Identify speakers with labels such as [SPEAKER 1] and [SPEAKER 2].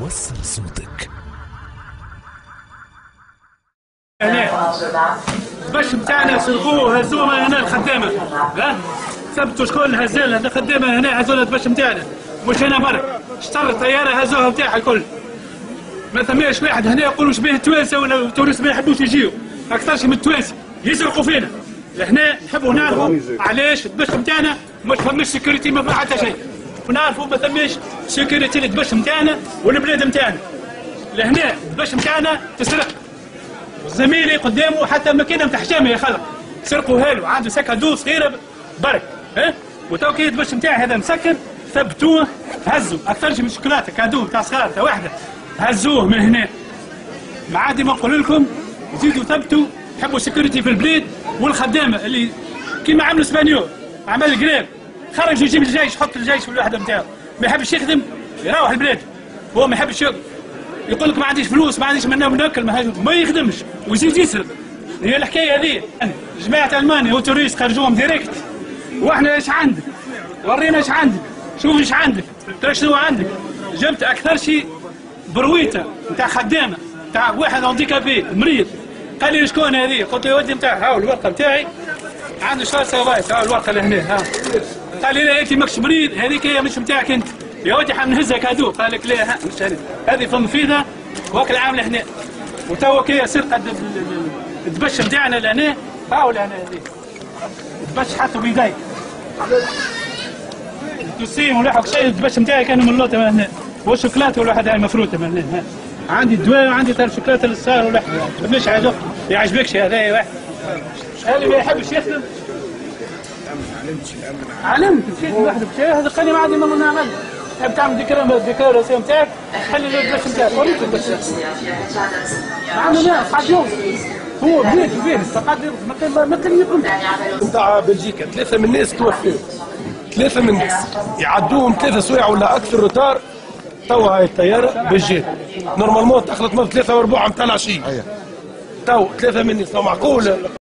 [SPEAKER 1] وصل صوتك.
[SPEAKER 2] باش بتاعنا سرقوه هزوه من هنا الخدامه، ثبتوا شكون هزال هذا الخدامه هنا هزوا الباش بتاعنا، مش هنا برا، اشترى الطياره هزوها بتاعها الكل. ما ثماش واحد هنا يقولوا شبيه التوانسه ولا تونس ما يحبوش يجيو، اكثرش من التوانسه يسرقوا فينا. لهنا نحبوا نعرفوا علاش الدبش بتاعنا ما فماش سيكوريتي ما فيها حتى شيء، ونعرفوا ما ثماش سيكوريتي للدبش بتاعنا والبلاد بتاعنا. لهنا الدبش بتاعنا تسرق. زميلي قدامه حتى الماكينه نتاع حشامه يا خلق سرقوها له، عنده سكادو صغيره برك، وتو كي الدبش نتاعي هذا مسكر ثبتوه هزوا اكثرش من شوكولاته كادو نتاع صغار تاع واحده هزوه من هنا. ما عادي ما نقول لكم زيدوا ثبتوا حبوا سيكوريتي في البلاد. والخدامه اللي كيما عملوا اسبانيول عمل القراب خرج يجيب الجيش يحط الجيش في الوحده نتاعو، ما يحبش يخدم يروح البلاد، هو ما يحبش يخدم، يقول لك ما عنديش فلوس ما عنديش منام ناكل ما يخدمش ويزيد يسرق. هي الحكايه هذه جماعه المانيا وتوريست خرجوهم ديريكت، واحنا ايش عندك؟ ورينا ايش عندك، شوف ايش عندك، ترى شنو عندك. جبت اكثر شيء برويته نتاع خدامه نتاع واحد هانديكابي مريض، قال لي شكون هذه؟ قلت له يا ودي نتاع هاو الورقه نتاعي عنده شهر سوايس، هاو الورقه اللي هنا ها. قال لي لا انت ماكش مريض هذيك هي مش نتاعك انت يا ودي حنهزها كادو. قال لك لا مش هذه فم فيها وكل عامله هنا. وتوا كي سرقه الدبش نتاعنا لهنا هاو لهنا هذه الدبش حطوا بيدي التوسيم ولا شيء. الدبش نتاعي كانوا من اللوطه من هنا والشوكولاته والواحد هاي مفروته من هنا. عندي الدواء وعندي تاع الشوكولاته للصغار واللحم، ما فماش حاجه ما يعجبكش هذا واحد اللي ما يحبش يخدم. علمت مشيت لوحدك هذا خلي ما عندي ما نعمل. تحب تعمل ديكوراسيون نتاعك خلي البلاش نتاعك وريك البلاش ما عنده ناس قاعد يوصل هو بيت فقط ما كان يقوم.
[SPEAKER 3] نتاع بلجيكا 3 من الناس توفوا، 3 من الناس يعدوهم 3 سوايع ولا اكثر روتار. توا هاي الطياره بجات نورمالمون تخلط من 3 وربع نتاع العشيه. تو 3 من الناس معقول